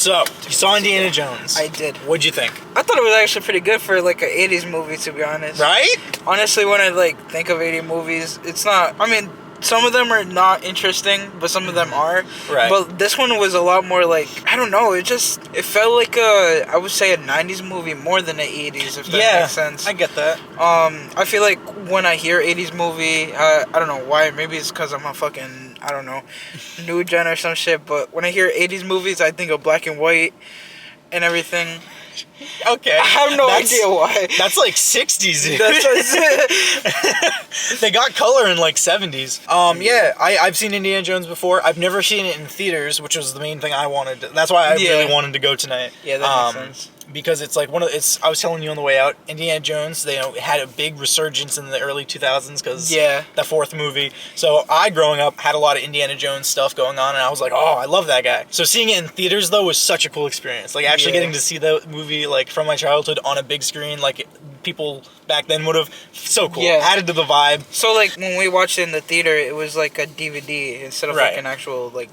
So, you saw Indiana Jones. I did. What'd you think? I thought it was actually pretty good for like an 80s movie, to be honest. Right? Honestly, when I like think of 80s movies, it's not. I mean, some of them are not interesting, but some of them are. Right. But this one was a lot more like, I don't know. It felt like I would say a 90s movie more than an 80s, if that makes sense. I get that. I feel like when I hear 80s movie, I don't know why. Maybe it's because I'm a fucking, I don't know, new gen or some shit. But when I hear 80s movies, I think of black and white and everything. Okay. I have no idea why. That's like 60s, dude. That's They got color in like 70s. Yeah, I've seen Indiana Jones before. I've never seen it in theaters, which was the main thing I wanted. That's why I really wanted to go tonight. Yeah, that makes sense. Because it's like I was telling you on the way out, Indiana Jones, they had a big resurgence in the early 2000s because the fourth movie. So I, growing up, had a lot of Indiana Jones stuff going on, and I was like, oh, I love that guy. So seeing it in theaters, though, was such a cool experience. Like, actually getting to see the movie, like, from my childhood on a big screen, like, people back then would have. So cool. Yeah. Added to the vibe. So, like, when we watched it in the theater, it was like a DVD instead of, like, an actual, like,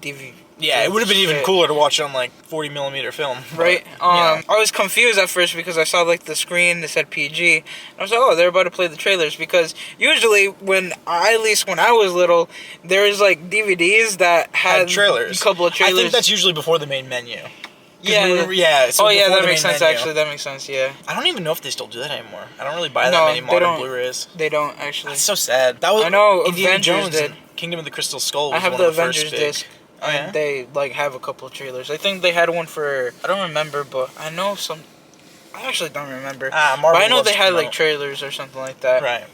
DVD. Yeah, it would have been even cooler to watch it on, like, 40mm film. Right? I was confused at first because I saw, like, the screen that said PG. And I was like, oh, they're about to play the trailers. Because usually, at least when I was little, there was, like, DVDs that had trailers. A couple of trailers. I think that's usually before the main menu. Yeah. So that makes sense, menu. Actually. That makes sense, yeah. I don't even know if they still do that anymore. I don't really buy that many modern Blu-rays. They don't, actually. That's so sad. That was, I know Indiana Avengers Jones did. Kingdom of the Crystal Skull was I have one the of the Avengers first big. disc. Oh, yeah? And they, like, have a couple of trailers. I think they had one for, I don't remember, but I know some, I actually don't remember. Marvel, but I know they had, like, trailers or something like that. Right.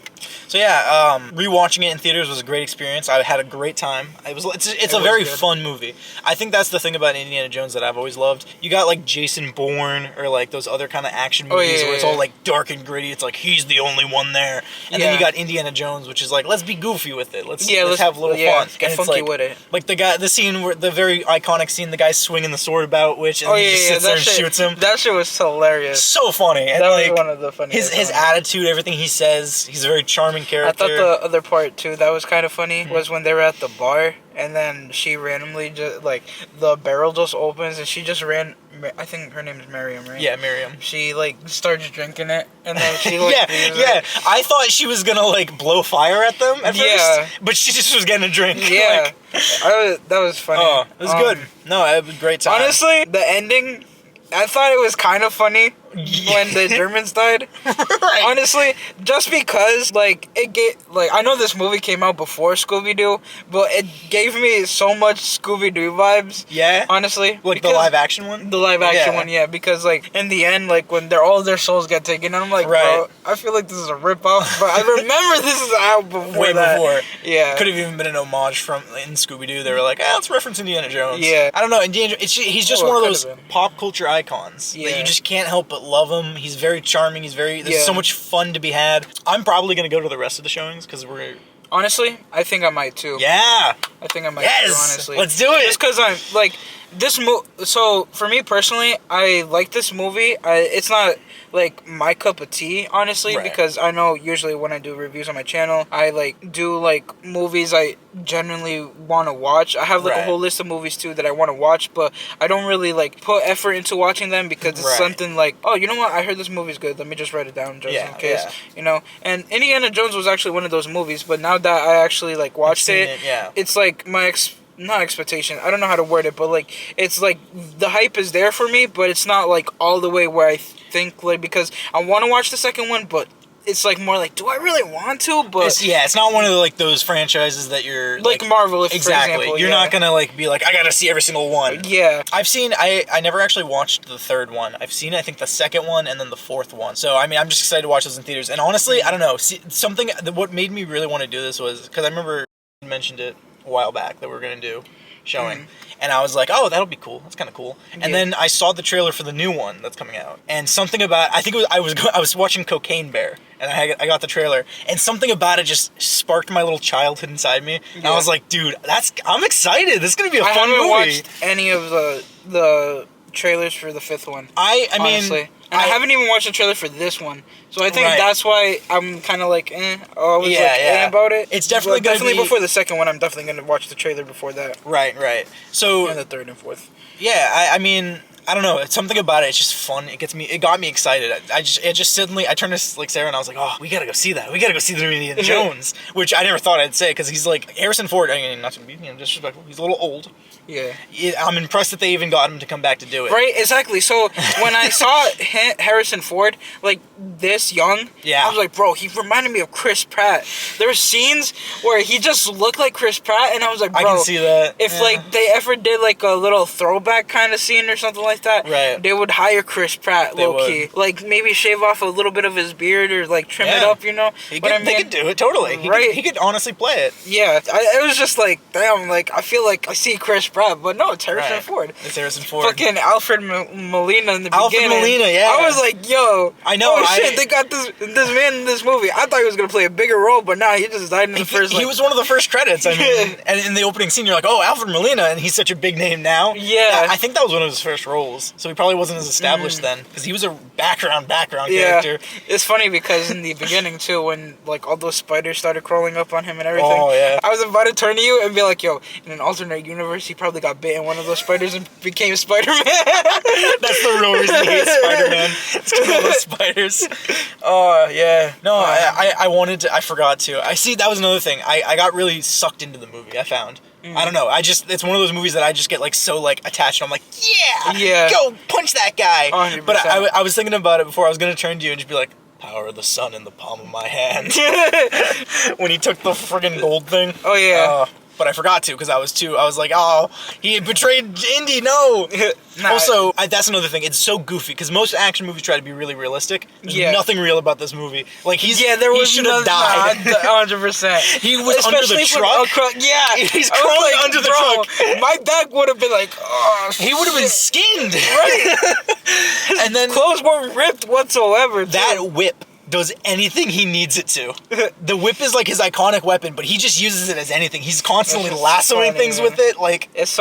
So yeah, rewatching it in theaters was a great experience. I had a great time. It's a very fun movie. I think that's the thing about Indiana Jones that I've always loved. You got like Jason Bourne or like those other kind of action movies where it's all like dark and gritty. It's like he's the only one there. And then you got Indiana Jones, which is like, let's be goofy with it. Let's have a little fun. Get funky with it. Like the scene where the very iconic scene, the guy swinging the sword about, he just sits there and shoots him. That shit was hilarious. So funny. And that like, was one of the funniest. His attitude, everything he says, he's a very charming character. I thought the other part too that was kind of funny was when they were at the bar and then she randomly just like the barrel just opens and she just ran. I think her name is Miriam, right? Yeah, Miriam. She like starts drinking it and then she like I thought she was gonna like blow fire at them at first, but she just was getting a drink. Yeah, that was funny. Oh, it was good. No, it was a great time. Honestly, the ending, I thought it was kind of funny when the Germans died. Right. Honestly, just because I know this movie came out before Scooby Doo, but it gave me so much Scooby Doo vibes. Yeah. Honestly, like the live action one. The live action one, yeah, because like in the end, like when all their souls get taken, and I'm like, bro, I feel like this is a rip off, but I remember this is out before. Way before. Yeah. Could have even been an homage from in Scooby Doo. They were like, let's reference Indiana Jones. Yeah. I don't know. He's just one of those pop culture icons that you just can't help but love him. He's very charming. There's so much fun to be had. I'm probably going to go to the rest of the showings because honestly, I think I might too. Yeah. I think I might too, honestly. Let's do it. Just because I'm like, so for me personally, I like this movie. It's not like my cup of tea, honestly, because I know usually when I do reviews on my channel, I like do like movies I genuinely want to watch. I have like a whole list of movies too that I want to watch, but I don't really like put effort into watching them because it's something like, oh, you know what? I heard this movie's good. Let me just write it down just in case, you know. And Indiana Jones was actually one of those movies, but now that I actually like watched it, it's like my not expectation. I don't know how to word it, but like it's like the hype is there for me, but it's not like all the way where I think like because I want to watch the second one, but it's like more like, do I really want to? But it's not one of like those franchises that you're like Marvel, for exactly. example, you're not gonna like be like, I gotta see every single one. Yeah, I've seen. I never actually watched the third one. I've seen I think the second one and then the fourth one. So I mean, I'm just excited to watch those in theaters. And honestly, I don't know. Something what made me really want to do this was because I remember you mentioned it a while back that we were gonna do showing. And I was like, oh, that'll be cool. That's kind of cool. And then I saw the trailer for the new one that's coming out. And something about, I think it was, I was watching Cocaine Bear. And I got the trailer. And something about it just sparked my little childhood inside me. And I was like, dude, I'm excited. This is going to be a fun movie. I haven't watched any of the trailers for the fifth one. I mean... Honestly. And I haven't even watched the trailer for this one. So I think that's why I'm kind of like, I was about it. It's definitely going to be... before the second one, I'm definitely going to watch the trailer before that. Right. So... And the third and fourth. Yeah, I mean, I don't know. It's something about it. It's just fun. It got me excited. It just suddenly, I turned to like Sarah and I was like, oh, we gotta go see that. We gotta go see the new Indiana Jones, which I never thought I'd say because he's like Harrison Ford. I mean, not to be disrespectful, he's a little old. Yeah. I'm impressed that they even got him to come back to do it. Right, exactly. So when I saw Harrison Ford like this young, yeah, I was like, bro, he reminded me of Chris Pratt. There were scenes where he just looked like Chris Pratt, and I was like, bro, I can see that. If like they ever did like a little throwback kind of scene or something like that, right, they would hire Chris Pratt low key, like maybe shave off a little bit of his beard or like trim it up, you know. They could do it totally. He could honestly play it. Yeah, it was just like, damn, like I feel like I see Chris Pratt, but no, it's Harrison Ford. It's Harrison Ford. Fucking Alfred Molina in the beginning. Alfred Molina, yeah. I was like, yo, I know. Oh shit, they got this man in this movie. I thought he was gonna play a bigger role, but now he just died in the first. He was one of the first credits. I mean, and in the opening scene, you're like, oh, Alfred Molina, and he's such a big name now. Yeah, I think that was one of his first roles, so he probably wasn't as established then, because he was a background character. It's funny because in the beginning too, when like all those spiders started crawling up on him and everything. Oh yeah. I was about to turn to you and be like, yo, in an alternate universe, he probably got bit in one of those spiders and became Spider-Man. That's the real reason he hates Spider-Man. It's because of those spiders. Oh, yeah. No, I forgot to. I see, that was another thing. I got really sucked into the movie, I found. I don't know. It's one of those movies that I just get like so like attached. I'm like, yeah, go punch that guy. 100%. But I was thinking about it before. I was going to turn to you and just be like, power of the sun in the palm of my hand. When he took the friggin' gold thing. Oh, yeah. But I forgot to because I was like, oh, he betrayed Indy, no. Also, that's another thing. It's so goofy because most action movies try to be really realistic. There's nothing real about this movie. Like, he should have died. 100%. He was especially under the truck. He's crawling like, under the truck. My back would have been like, oh, he would have been skinned. Right. And then clothes weren't ripped whatsoever. That whip does anything he needs it to. The whip is like his iconic weapon, but he just uses it as anything. He's constantly lassoing things with it. Like, it's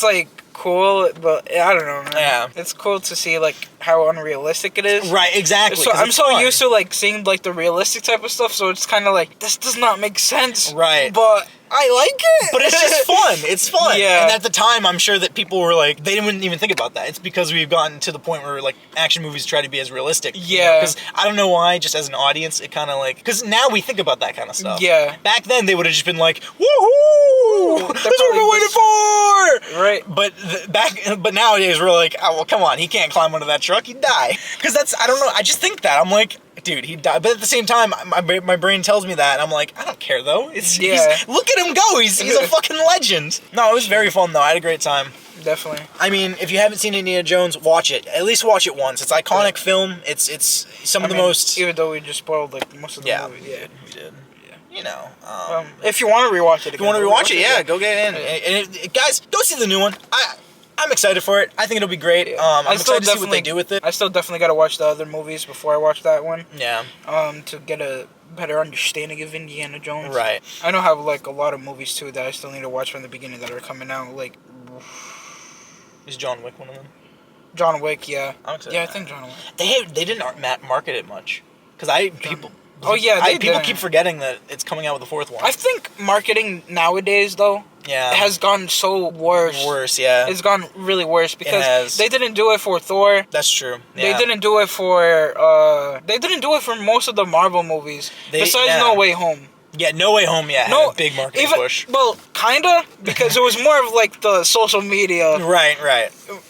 like cool, but I don't know, man. Yeah, it's cool to see like how unrealistic it is. Right, exactly. So I'm so used to like seeing like the realistic type of stuff, so it's kind of like this does not make sense. Right, but I like it. But it's just fun. It's fun. Yeah. And at the time, I'm sure that people were like, they didn't even think about that. It's because we've gotten to the point where like action movies try to be as realistic. Yeah. Because I don't know why, just as an audience, it kind of like, because now we think about that kind of stuff. Yeah. Back then, they would have just been like, woohoo! That's what we're waiting for! Right. But nowadays, we're like, oh, well, come on. He can't climb onto that truck. He'd die. Because I don't know. I just think that. I'm like, dude, he died. But at the same time, my brain tells me that, and I'm like, I don't care though. Look at him go. He's a fucking legend. No, it was very fun though. I had a great time. Definitely. I mean, if you haven't seen Indiana Jones, watch it. At least watch it once. It's iconic film. It's some of the most. Even though we just spoiled like most of the movie. Yeah, we did. You know, if you want to rewatch it, go get in. And guys, go see the new one. I'm excited for it. I think it'll be great. I'm excited to see what they do with it. I still definitely got to watch the other movies before I watch that one. Yeah. To get a better understanding of Indiana Jones. Right. I know have like a lot of movies too that I still need to watch from the beginning that are coming out. Like, is John Wick one of them? John Wick, yeah. I'm excited. Yeah, I think John Wick. They didn't market it much because people. Oh yeah, people keep forgetting that it's coming out with the fourth one. I think marketing nowadays though, has gone so worse. Yeah. It's gone really worse because they didn't do it for Thor. That's true. Yeah. They didn't do it for most of the Marvel movies besides No Way Home. Yeah, No Way Home, had a big marketing push. Well, kinda, because it was more of like the social media. Right.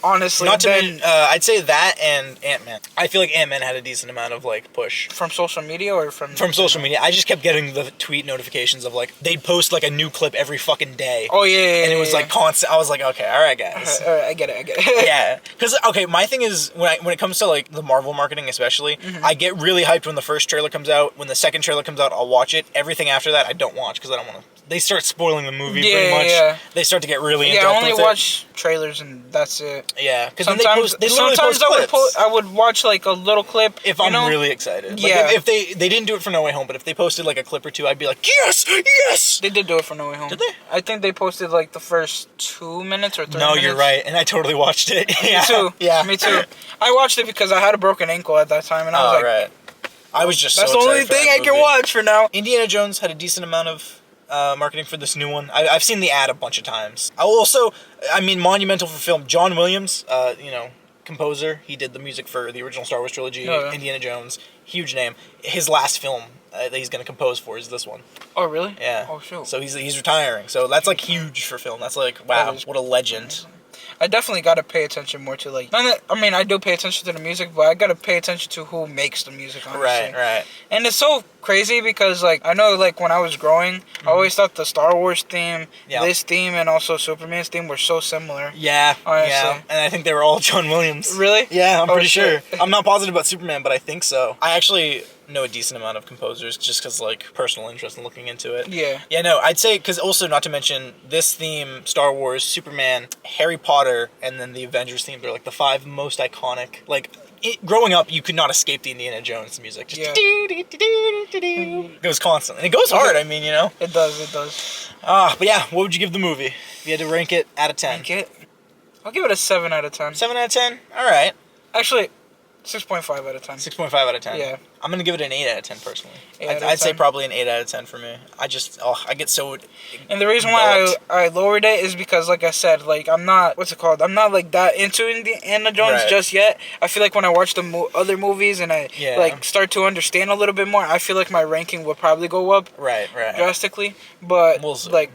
Honestly. Not to mention, I'd say that and Ant-Man. I feel like Ant-Man had a decent amount of like push. From social media or from... From social media. I just kept getting the tweet notifications of like, they'd post like a new clip every fucking day. Oh, yeah. And it was like constant. I was like, okay, alright guys. Alright, I get it. Yeah. Because, okay, my thing is, when it comes to like the Marvel marketing especially, I get really hyped when the first trailer comes out. When the second trailer comes out, I'll watch it. Everything after that, I don't watch because I don't want to. They start spoiling the movie pretty much. Yeah. They start to get really into it. Yeah, I only watch trailers and that's it. Yeah, because sometimes I would watch like a little clip if I'm really excited. Yeah. Like if they didn't do it for No Way Home, but if they posted like a clip or two, I'd be like, yes. They did do it for No Way Home. Did they? I think they posted like the first 2 minutes or 3 minutes. No, you're right, and I totally watched it. Me too. Yeah, me too. I watched it because I had a broken ankle at that time, and I was like, right. I was just that's so the only thing I can watch for now. Indiana Jones had a decent amount of marketing for this new one. I've seen the ad a bunch of times. Monumental for film. John Williams, composer. He did the music for the original Star Wars trilogy, Indiana Jones. Huge name. His last film that he's going to compose for is this one. Oh, really? Yeah. Oh, shoot. So he's retiring. So that's like huge for film. That's like, wow, what a legend. I definitely got to pay attention more to I do pay attention to the music, but I got to pay attention to who makes the music, honestly. Right. And it's so crazy because I know when I was growing, I always thought the Star Wars theme, this theme, and also Superman's theme were so similar. Yeah, honestly. Yeah. And I think they were all John Williams. Really? Yeah, I'm pretty sure. I'm not positive about Superman, but I think so. I actually know a decent amount of composers just because personal interest in looking into it. Yeah, no, I'd say because also not to mention this theme, Star Wars, Superman, Harry Potter, and then the Avengers theme, they're the 5 most iconic. Growing up, you could not escape the Indiana Jones music. Just it goes constant, and it goes hard. It does. But yeah, what would you give the movie if you had to rank it out of 10? I'll give it a 7 out of 10. 7 out of 10. All right. Actually, 6.5 out of 10. 6.5 out of 10. Yeah. I'm going to give it an 8 out of 10 personally. I'd say probably an 8 out of 10 for me. I get so... And the reason why I lowered it is because, like I said, I'm not... What's it called? I'm not, that into Indiana Jones just yet. I feel like when I watch the other movies and I, start to understand a little bit more, I feel like my ranking would probably go up. Right. Drastically. But,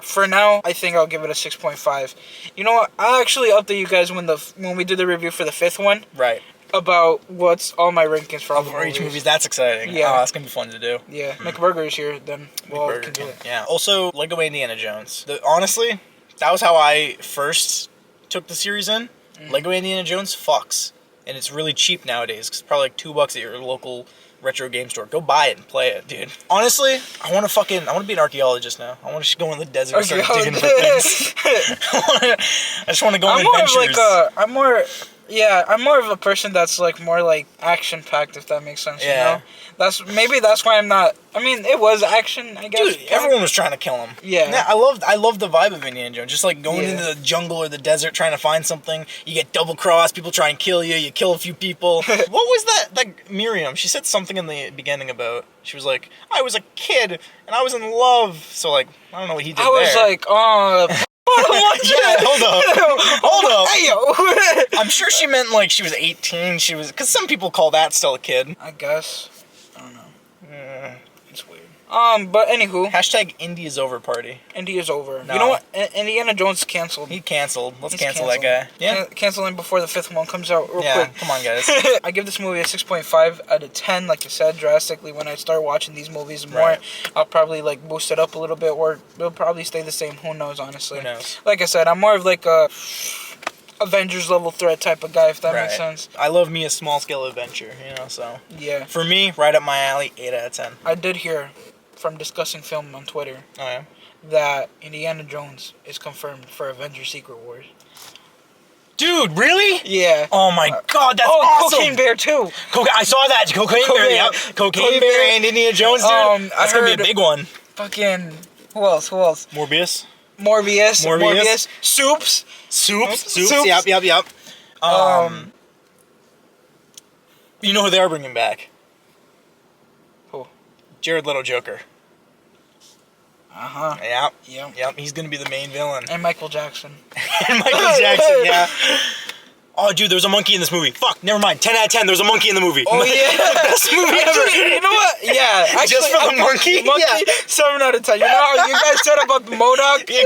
for now, I think I'll give it a 6.5. You know what? I'll actually update you guys when we do the review for the 5th one. Right. About what's all my rankings for all the movies. Each movies. That's exciting. Yeah. Oh, that's going to be fun to do. Yeah. McBurger's here, then we'll can do it. Yeah. Also, Lego Indiana Jones. Honestly, that was how I first took the series in. Lego Indiana Jones fucks. And it's really cheap nowadays. It's probably $2 at your local retro game store. Go buy it and play it, dude. Honestly, I want to be an archeologist now. I want to go in the desert and start digging for things. I just want to go on adventures. I'm more of a person that's more action-packed, if that makes sense, you know? That's why I'm not... it was action, I guess. Dude, everyone was trying to kill him. Yeah. I love the vibe of Indiana Jones. Just going into the jungle or the desert trying to find something. You get double-crossed, people try and kill you, you kill a few people. What was that Miriam, she said something in the begetting about... She was like, I was a kid, and I was in love. So, I don't know what he did there. I was like, hold up. Hey, yo. I'm sure she meant she was 18. Because some people call that still a kid. I guess. I don't know. It's weird. But anywho. Hashtag India's over party. India's over. No. You know what? Indiana Jones canceled. He canceled. Let's cancel that guy. Yeah. Cancel him before the 5th one comes out real quick. Come on, guys. I give this movie a 6.5 out of 10, like I said, drastically. When I start watching these movies more, I'll probably boost it up a little bit, or it'll probably stay the same. Who knows, honestly. Who knows? Like I said, I'm more of a Avengers level threat type of guy, if that makes sense. I love me a small scale adventure, so. Yeah. For me, right up my alley, 8 out of 10. I did hear from discussing film on Twitter that Indiana Jones is confirmed for Avengers Secret Wars. Dude, really? Yeah. Oh my god, that's awesome! Cocaine Bear too. I saw that. Cocaine Bear, yep. Cocaine Bear and Indiana Jones, dude. That's gonna be a big one. Fucking who else? Morbius. Soups. Yep. You know who they are bringing back? Who? Jared Leto Joker. Uh-huh. Yep. He's gonna be the main villain. And Michael Jackson. Yeah. Oh, dude, there was a monkey in this movie. Fuck, never mind. 10 out of 10, there was a monkey in the movie. Oh, yeah. Best movie ever. You know what? Yeah. Actually, just for the monkey? Yeah. 7 out of 10. You know how you guys said about the MODOK? Exactly.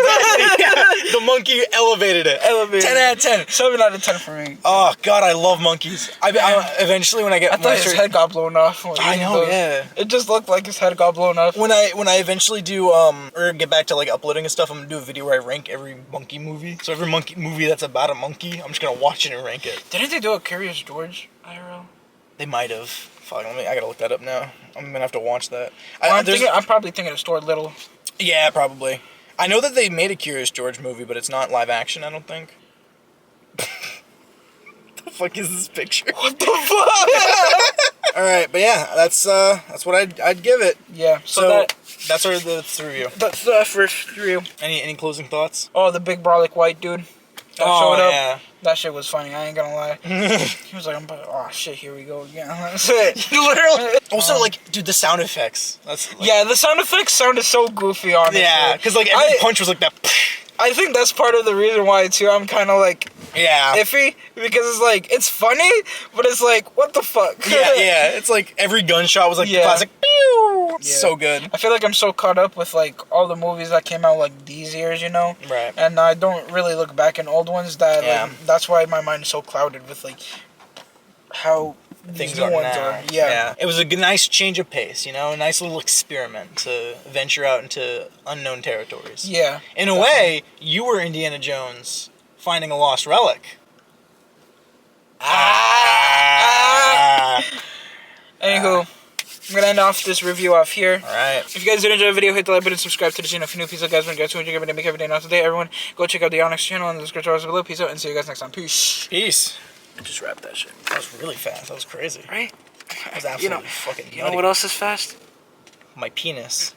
Yeah. The monkey elevated it. 10 out of 10. 7 out of 10 for me. Oh, God, I love monkeys. I eventually, when I get... I thought his head got blown off. I know, yeah. It just looked like his head got blown off. When I eventually do, or get back to, uploading and stuff, I'm gonna do a video where I rank every monkey movie. So every monkey movie that's about a monkey, I'm just gonna watch it and rank it. Didn't they do a Curious George IRL? They might have. Fuck, I gotta look that up now. I'm gonna have to watch that. I'm probably thinking of Stuart Little. Yeah, probably. I know that they made a Curious George movie, but it's not live action, I don't think. The fuck is this picture? What the fuck? Alright, but yeah, that's what I'd give it. Yeah, so that's our review. That's the first review. Any closing thoughts? Oh, the big brolic white dude. Showed up. Yeah. That shit was funny. I ain't gonna lie. He was like, "Oh shit, here we go again." That's it. Literally. Also, like, dude, the sound effects. That's like, yeah, the sound effects sounded so goofy. Honestly, yeah, because like every punch was like that. I think that's part of the reason why too. I'm kind of like iffy because it's like it's funny, but it's like what the fuck. Yeah. It's like every gunshot was like the classic. Pew! Yeah. So good. I feel like I'm so caught up with like all the movies that came out like these years, you know. Right. And I don't really look back in old ones. Like, that's why my mind is so clouded with like how things are now. Yeah. It was a nice change of pace, you know, a nice little experiment to venture out into unknown territories. Yeah. In a way, you were Indiana Jones finding a lost relic. Anywho, I'm gonna end off this review off here. Alright. If you guys did enjoy the video, hit the like button, subscribe to the channel if you're new. Peace out, guys. When you guys want to every day, make every day not today. Everyone, go check out the Deonix channel in the description box below. Peace out, and see you guys next time. Peace. Peace. Just wrap that shit. That was really fast. That was crazy. Right? That was absolutely fucking nutty. You know what else is fast? My penis.